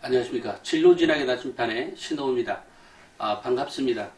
안녕하십니까. 진로진학의 나침판의 신호입니다. 반갑습니다.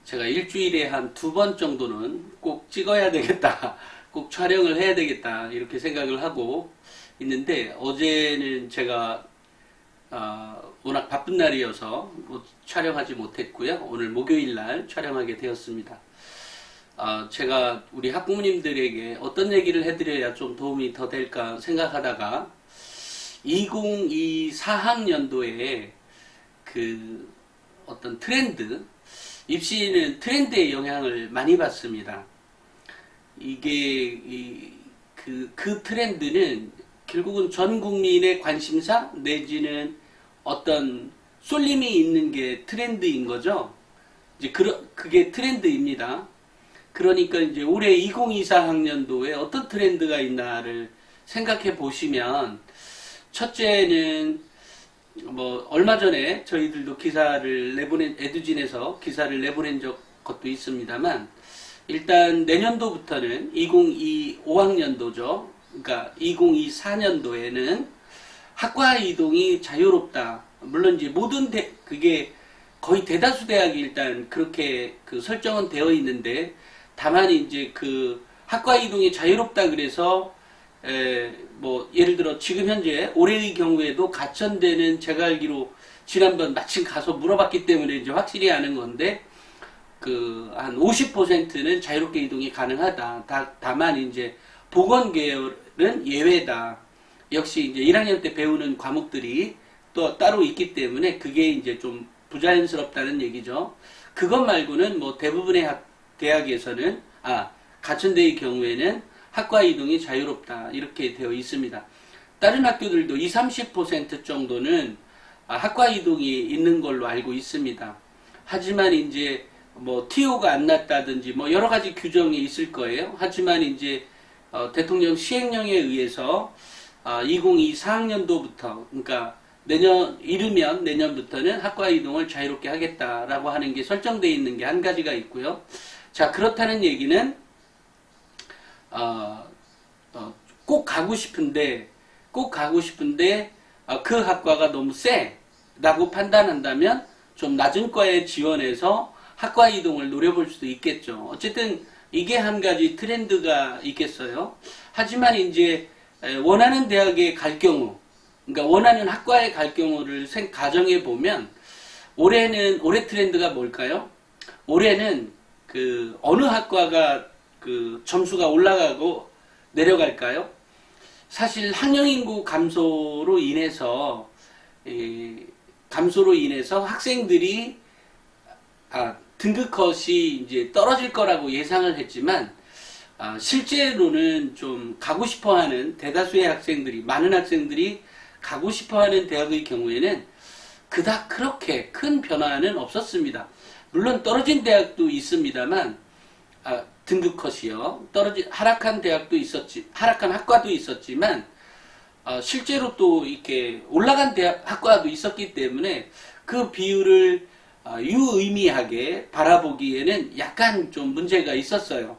제가 일주일에 한 2번 정도는 꼭 찍어야 되겠다, 꼭 촬영을 해야 되겠다, 이렇게 생각을 하고 있는데, 어제는 제가 워낙 바쁜 날이어서 촬영하지 못했고요. 오늘 목요일 날 촬영하게 되었습니다. 제가 우리 학부모님들에게 어떤 얘기를 해드려야 좀 도움이 더 될까 생각하다가 2024학년도에 그 어떤 트렌드, 입시는 트렌드의 영향을 많이 받습니다. 이게 그 트렌드는 결국은 전 국민의 관심사 내지는 어떤 쏠림이 있는 게 트렌드인 거죠. 이제 그게 트렌드입니다. 그러니까 이제 올해 2024학년도에 어떤 트렌드가 있나를 생각해 보시면, 첫째는 얼마 전에 저희들도 기사를 에듀진에서 기사를 내보낸 것도 있습니다만, 일단 내년도부터는 2025학년도죠. 그러니까 2024년도에는 학과 이동이 자유롭다. 물론 이제 그게 거의 대다수 대학이 일단 그렇게 설정은 되어 있는데, 다만 이제 학과 이동이 자유롭다 그래서 예를 들어 지금 현재 올해의 경우에도 가천대는 제가 알기로 지난번 마침 가서 물어봤기 때문에 이제 확실히 아는 건데, 한 50%는 자유롭게 이동이 가능하다. 다만 이제 보건계열은 예외다. 역시 이제 1학년 때 배우는 과목들이 또 따로 있기 때문에 그게 이제 좀 부자연스럽다는 얘기죠. 그것 말고는 대부분의 대학에서는, 가천대의 경우에는 학과 이동이 자유롭다, 이렇게 되어 있습니다. 다른 학교들도 20-30% 정도는 학과 이동이 있는 걸로 알고 있습니다. 하지만 이제 TO가 안 났다든지 여러 가지 규정이 있을 거예요. 하지만 이제 대통령 시행령에 의해서 2024학년도부터, 그러니까 이르면 내년부터는 학과 이동을 자유롭게 하겠다라고 하는 게 설정되어 있는 게 한 가지가 있고요. 자, 그렇다는 얘기는 꼭 가고 싶은데 그 학과가 너무 세라고 판단한다면 좀 낮은 과에 지원해서 학과 이동을 노려볼 수도 있겠죠. 어쨌든 이게 한 가지 트렌드가 있겠어요. 하지만 이제 원하는 대학에 갈 경우, 그러니까 원하는 학과에 갈 경우를 가정해 보면, 올해 트렌드가 뭘까요? 올해는 어느 학과가 점수가 올라가고 내려갈까요? 사실 학령 인구 감소로 인해서 학생들이 등급 컷이 이제 떨어질 거라고 예상을 했지만, 실제로는 좀 가고 싶어하는 대다수의 많은 학생들이 가고 싶어하는 대학의 경우에는 그닥 그렇게 큰 변화는 없었습니다. 물론 떨어진 대학도 있습니다만, 등급 컷이요. 하락한 학과도 있었지만, 실제로 또 이렇게 올라간 학과도 있었기 때문에 그 비율을 유의미하게 바라보기에는 약간 좀 문제가 있었어요.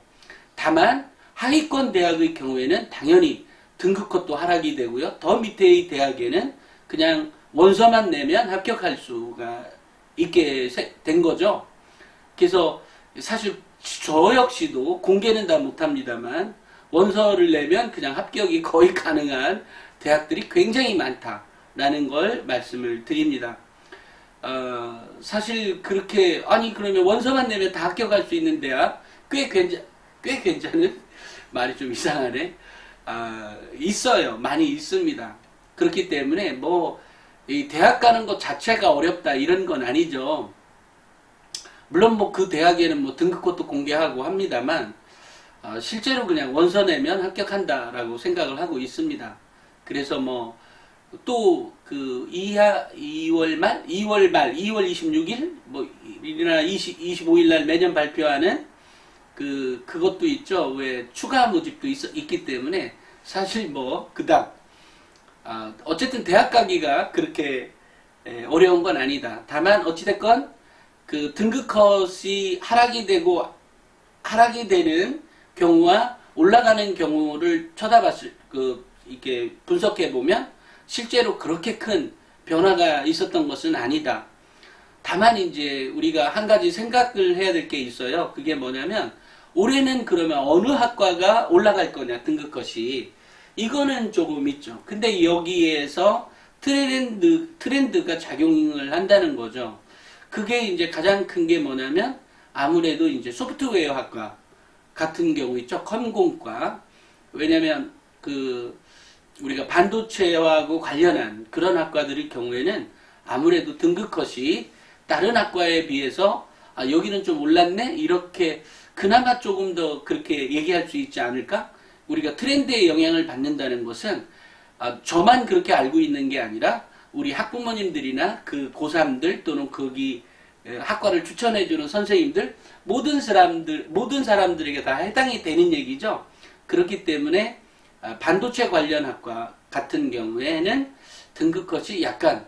다만 하위권 대학의 경우에는 당연히 등급 컷도 하락이 되고요. 더 밑에의 대학에는 그냥 원서만 내면 합격할 수가 있게 된 거죠. 그래서 사실 저 역시도 공개는 다 못합니다만, 원서를 내면 그냥 합격이 거의 가능한 대학들이 굉장히 많다라는 걸 말씀을 드립니다. 사실 그러면 원서만 내면 다 합격할 수 있는 대학 꽤 괜찮은 말이 좀 이상하네. 있어요. 많이 있습니다. 그렇기 때문에 이 대학 가는 것 자체가 어렵다, 이런 건 아니죠. 물론 그 대학에는 등급컷도 공개하고 합니다만, 실제로 그냥 원서 내면 합격한다라고 생각을 하고 있습니다. 그래서 또 2월 말, 2월 26일 이나 25일 날 매년 발표하는 그것도 있죠. 왜 추가 모집도 있기 때문에 사실 그닥 어쨌든 대학 가기가 그렇게 어려운 건 아니다. 다만 어찌됐건 등급 컷이 하락이 되는 경우와 올라가는 경우를 이렇게 분석해 보면 실제로 그렇게 큰 변화가 있었던 것은 아니다. 다만 이제 우리가 한 가지 생각을 해야 될 게 있어요. 그게 뭐냐면 올해는 그러면 어느 학과가 올라갈 거냐, 등급컷이. 이거는 조금 있죠. 근데 여기에서 트렌드가 작용을 한다는 거죠. 그게 이제 가장 큰 게 뭐냐면 아무래도 이제 소프트웨어 학과 같은 경우 있죠. 컴공과. 왜냐면 우리가 반도체하고 관련한 그런 학과들의 경우에는 아무래도 등급컷이 다른 학과에 비해서 여기는 좀 올랐네? 이렇게 그나마 조금 더 그렇게 얘기할 수 있지 않을까? 우리가 트렌드에 영향을 받는다는 것은 저만 그렇게 알고 있는 게 아니라 우리 학부모님들이나 그 고3들 또는 거기 학과를 추천해주는 선생님들 모든 사람들에게 다 해당이 되는 얘기죠. 그렇기 때문에 반도체 관련 학과 같은 경우에는 등급컷이 약간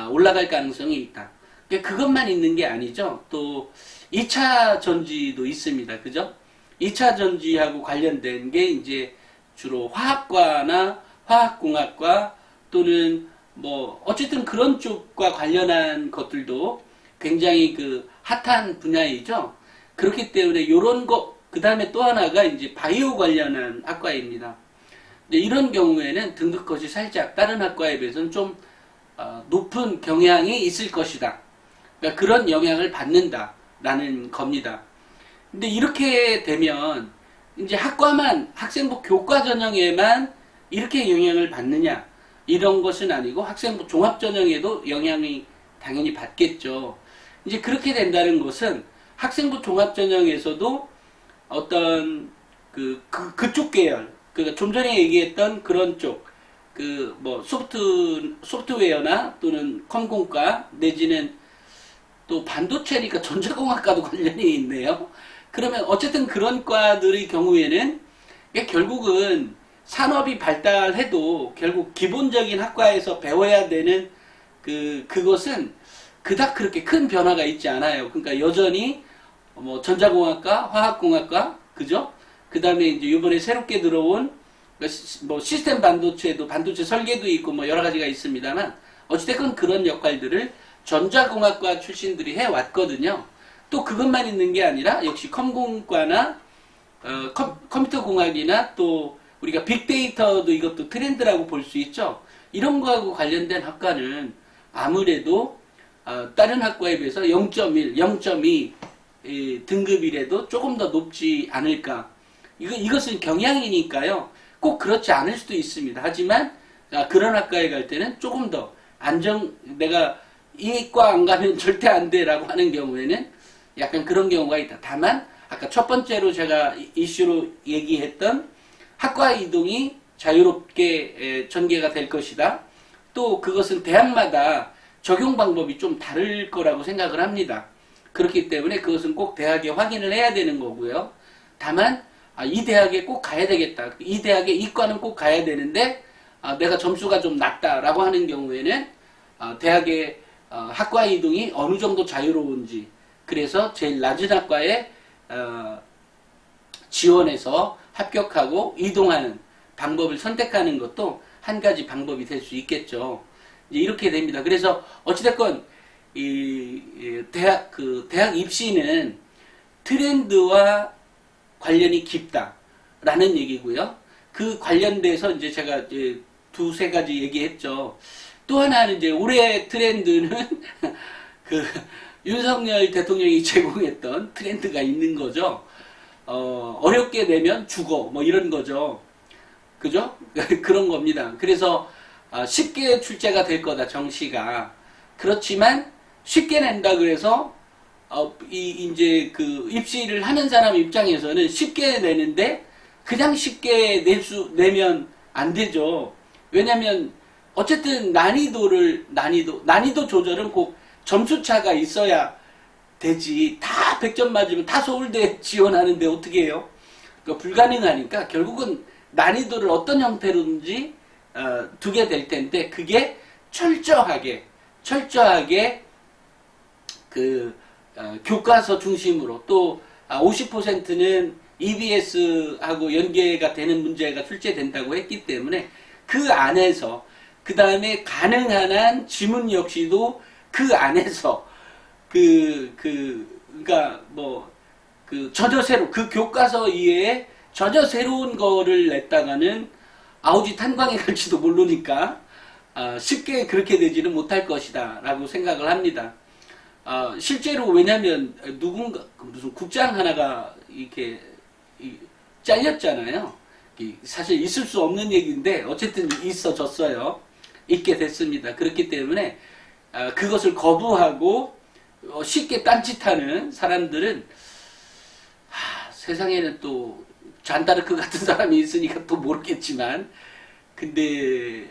올라갈 가능성이 있다. 그것만 있는 게 아니죠. 또 2차 전지도 있습니다. 그죠? 2차 전지하고 관련된 게 이제 주로 화학과나 화학공학과 또는 뭐 어쨌든 그런 쪽과 관련한 것들도 굉장히 핫한 분야이죠. 그렇기 때문에 요런 거, 그 다음에 또 하나가 이제 바이오 관련한 학과입니다. 이런 경우에는 등급컷이 살짝 다른 학과에 비해서는 좀 높은 경향이 있을 것이다. 그러니까 그런 영향을 받는다라는 겁니다. 근데 이렇게 되면 이제 학생부 교과 전형에만 이렇게 영향을 받느냐, 이런 것은 아니고 학생부 종합 전형에도 영향이 당연히 받겠죠. 이제 그렇게 된다는 것은 학생부 종합 전형에서도 어떤 그쪽 계열, 그러니까 좀 전에 얘기했던 그런 쪽, 뭐 소프트웨어나 또는 컴공과 내지는 또 반도체니까 전자공학과도 관련이 있네요. 그러면 어쨌든 그런 과들의 경우에는 결국은 산업이 발달해도 결국 기본적인 학과에서 배워야 되는 그것은 그닥 그렇게 큰 변화가 있지 않아요. 그러니까 여전히 뭐 전자공학과, 화학공학과, 그죠? 그 다음에 이제 이번에 새롭게 들어온 뭐 시스템 반도체도 반도체 설계도 있고 뭐 여러 가지가 있습니다만 어찌됐건 그런 역할들을 전자공학과 출신들이 해왔거든요. 또 그것만 있는 게 아니라 역시 컴공과나 컴퓨터공학이나 또 우리가 빅데이터도 이것도 트렌드라고 볼 수 있죠. 이런 거하고 관련된 학과는 아무래도 다른 학과에 비해서 0.1, 0.2 등급이라도 조금 더 높지 않을까. 이것은 경향이니까요. 꼭 그렇지 않을 수도 있습니다. 하지만 그런 학과에 갈 때는 조금 더 내가 이과 안 가면 절대 안 돼라고 하는 경우에는 약간 그런 경우가 있다. 다만 아까 첫 번째로 제가 이슈로 얘기했던 학과 이동이 자유롭게 전개가 될 것이다. 또 그것은 대학마다 적용 방법이 좀 다를 거라고 생각을 합니다. 그렇기 때문에 그것은 꼭 대학에 확인을 해야 되는 거고요. 다만 이 대학에 꼭 가야 되겠다. 이 대학에 이과는 꼭 가야 되는데 내가 점수가 좀 낮다라고 하는 경우에는 대학의 학과 이동이 어느 정도 자유로운지, 그래서 제일 낮은 학과에 지원해서 합격하고 이동하는 방법을 선택하는 것도 한 가지 방법이 될 수 있겠죠. 이제 이렇게 됩니다. 그래서 어찌됐건 대학 입시는 트렌드와 관련이 깊다라는 얘기고요. 그 관련돼서 이제 제가 이제 두세 가지 얘기했죠. 또 하나는 이제 올해 트렌드는 윤석열 대통령이 제공했던 트렌드가 있는 거죠. 어렵게 내면 죽어, 뭐 이런 거죠. 그죠? 그런 겁니다. 그래서 쉽게 출제가 될 거다, 정시가. 그렇지만 쉽게 낸다 그래서 이제 입시를 하는 사람 입장에서는 쉽게 내는데 그냥 쉽게 내면 안 되죠. 왜냐면 어쨌든 난이도 조절은 꼭 점수차가 있어야 되지. 다 100점 맞으면 다 서울대 지원하는데 어떻게 해요? 그러니까 불가능하니까 결국은 난이도를 어떤 형태로든지 두게 될 텐데, 그게 철저하게 교과서 중심으로, 또 50%는 EBS하고 연계가 되는 문제가 출제된다고 했기 때문에 그 안에서 그 다음에 가능한 한 지문 역시도 그 안에서 그러니까 뭐 전혀 새로 그 교과서 이외에 전혀 새로운 거를 냈다가는 아우지 탄광에 갈지도 모르니까 쉽게 그렇게 되지는 못할 것이다 라고 생각을 합니다. 실제로 왜냐면 누군가 무슨 국장 하나가 이렇게 잘렸잖아요. 사실 있을 수 없는 얘기인데 어쨌든 있어졌어요. 있게 됐습니다. 그렇기 때문에 그것을 거부하고 쉽게 딴짓하는 사람들은 세상에는 또 잔다르크 같은 사람이 있으니까 또 모르겠지만 근데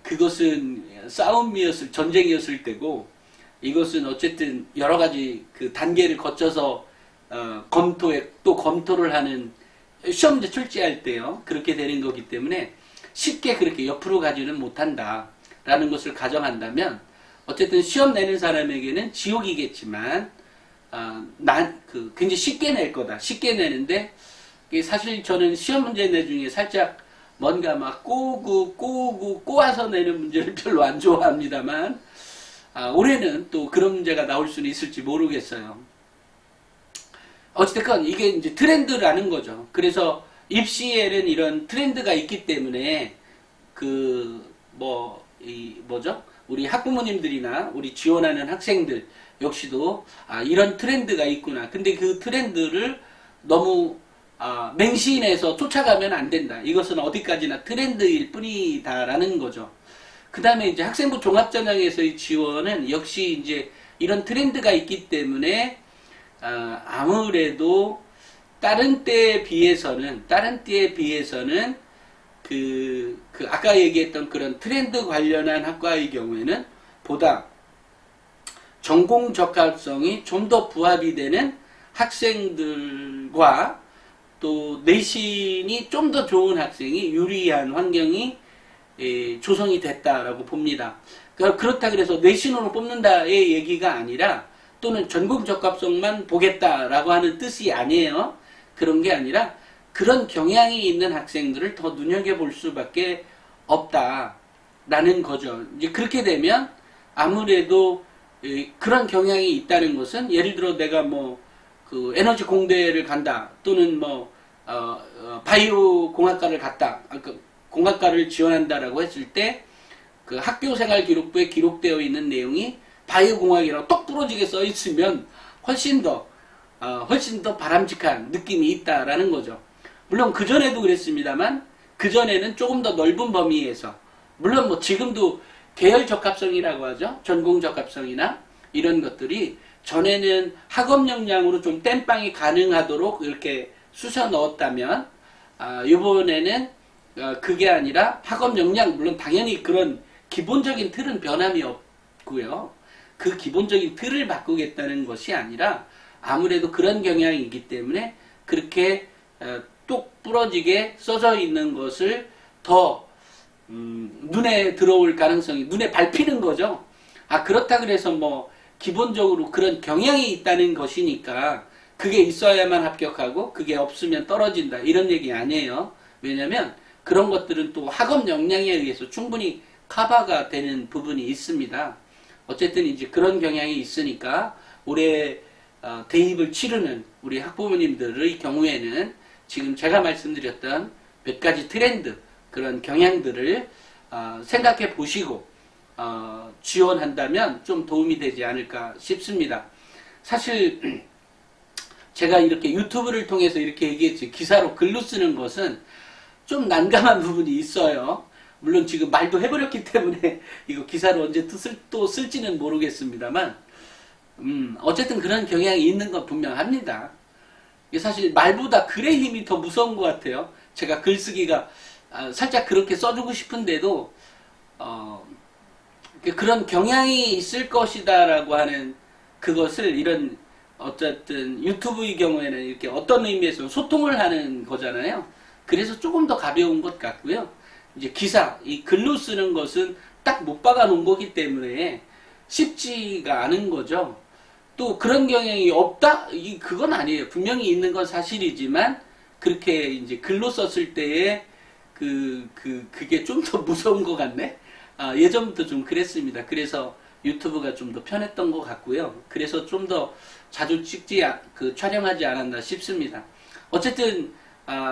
그것은 싸움이었을 전쟁이었을 때고 이것은 어쨌든 여러 가지 그 단계를 거쳐서 검토를 하는 시험 문제 출제할 때요 그렇게 되는 거기 때문에 쉽게 그렇게 옆으로 가지는 못한다라는 것을 가정한다면 어쨌든 시험 내는 사람에게는 지옥이겠지만 굉장히 쉽게 낼 거다. 쉽게 내는데 사실 저는 시험 문제 내 중에 살짝 뭔가 막 꼬아서 내는 문제를 별로 안 좋아합니다만 올해는 또 그런 문제가 나올 수는 있을지 모르겠어요. 어찌됐건 이게 이제 트렌드라는 거죠. 그래서 입시에는 이런 트렌드가 있기 때문에 우리 학부모님들이나 우리 지원하는 학생들 역시도 이런 트렌드가 있구나. 근데 그 트렌드를 너무 맹신해서 쫓아가면 안 된다. 이것은 어디까지나 트렌드일 뿐이다라는 거죠. 그 다음에 이제 학생부 종합전형에서의 지원은 역시 이제 이런 트렌드가 있기 때문에 아무래도 다른 때에 비해서는 아까 얘기했던 그런 트렌드 관련한 학과의 경우에는 보다 전공 적합성이 좀 더 부합이 되는 학생들과 또 내신이 좀 더 좋은 학생이 유리한 환경이 조성이 됐다라고 봅니다. 그렇다 그래서 내신으로 뽑는다의 얘기가 아니라 또는 전공 적합성만 보겠다라고 하는 뜻이 아니에요. 그런 게 아니라 그런 경향이 있는 학생들을 더 눈여겨볼 수밖에 없다라는 거죠. 이제 그렇게 되면 아무래도 그런 경향이 있다는 것은 예를 들어 내가 에너지 공대를 간다 또는 바이오 공학과를 갔다 공학과를 지원한다라고 했을 때 그 학교생활 기록부에 기록되어 있는 내용이 바이오 공학이라고 똑 부러지게 써 있으면 훨씬 더 바람직한 느낌이 있다라는 거죠. 물론 그전에도 그랬습니다만 그전에는 조금 더 넓은 범위에서 물론 지금도 계열 적합성이라고 하죠. 전공 적합성이나 이런 것들이 전에는 학업 역량으로 좀 땜빵이 가능하도록 이렇게 쑤셔 넣었다면 이번에는 그게 아니라 학업 역량 물론 당연히 그런 기본적인 틀은 변함이 없고요. 그 기본적인 틀을 바꾸겠다는 것이 아니라 아무래도 그런 경향이 있기 때문에 그렇게 똑 부러지게 써져 있는 것을 더 눈에 들어올 가능성이 눈에 밟히는 거죠. 그렇다 그래서 기본적으로 그런 경향이 있다는 것이니까 그게 있어야만 합격하고 그게 없으면 떨어진다 이런 얘기 아니에요. 왜냐하면 그런 것들은 또 학업 역량에 의해서 충분히 커버가 되는 부분이 있습니다. 어쨌든 이제 그런 경향이 있으니까 올해 대입을 치르는 우리 학부모님들의 경우에는 지금 제가 말씀드렸던 몇 가지 트렌드 그런 경향들을 생각해 보시고 지원한다면 좀 도움이 되지 않을까 싶습니다. 사실 제가 이렇게 유튜브를 통해서 이렇게 얘기했지 기사로 글로 쓰는 것은 좀 난감한 부분이 있어요. 물론 지금 말도 해버렸기 때문에 이거 기사로 언제 또 쓸지는 모르겠습니다만 어쨌든 그런 경향이 있는 건 분명합니다. 사실 말보다 글의 힘이 더 무서운 것 같아요. 제가 글쓰기가 살짝 그렇게 써주고 싶은데도 그런 경향이 있을 것이다라고 하는 그것을 이런 어쨌든 유튜브의 경우에는 이렇게 어떤 의미에서 소통을 하는 거잖아요. 그래서 조금 더 가벼운 것 같고요. 이제 기사, 이 글로 쓰는 것은 딱 못 박아 놓은 거기 때문에 쉽지가 않은 거죠. 또 그런 경향이 없다? 그건 아니에요. 분명히 있는 건 사실이지만 그렇게 이제 글로 썼을 때에 그게 좀 더 무서운 것 같네. 예전부터 좀 그랬습니다. 그래서 유튜브가 좀 더 편했던 것 같고요. 그래서 좀 더 자주 촬영하지 않았나 싶습니다. 어쨌든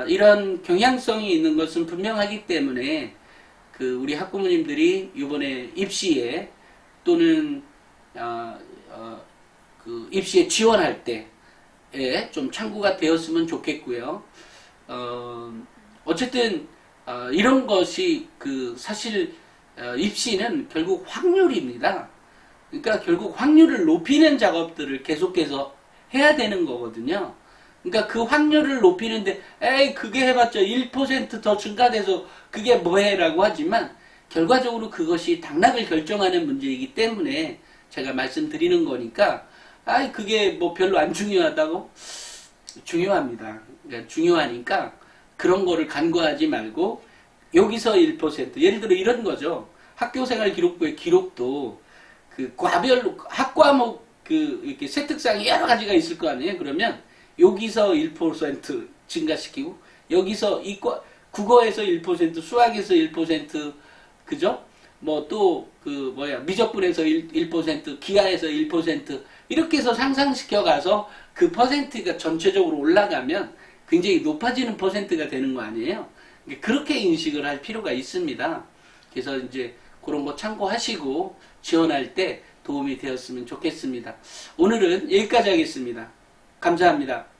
이런 경향성이 있는 것은 분명하기 때문에 우리 학부모님들이 이번에 입시에 또는 입시에 지원할 때에 좀 참고가 되었으면 좋겠고요. 어쨌든 이런 것이 사실 입시는 결국 확률입니다. 그러니까 결국 확률을 높이는 작업들을 계속해서 해야 되는 거거든요. 그러니까 그 확률을 높이는데 에이 그게 해봤자 1%더 증가돼서 그게 뭐해라고 하지만 결과적으로 그것이 당락을 결정하는 문제이기 때문에 제가 말씀드리는 거니까 그게 뭐 별로 안 중요하다고? 중요합니다. 그러니까 중요하니까 그런 거를 간과하지 말고 여기서 1% 예를 들어 이런 거죠. 학교생활 기록부의 기록도 과별로 학과목 이렇게 세특상이 여러 가지가 있을 거 아니에요. 그러면 여기서 1% 증가시키고 여기서 국어에서 1%, 수학에서 1%, 그죠? 뭐 또 미적분에서 1%, 기하에서 1% 이렇게 해서 상상시켜 가서 그 퍼센트가 전체적으로 올라가면 굉장히 높아지는 퍼센트가 되는 거 아니에요? 그렇게 인식을 할 필요가 있습니다. 그래서 이제 그런 거 참고하시고 지원할 때 도움이 되었으면 좋겠습니다. 오늘은 여기까지 하겠습니다. 감사합니다.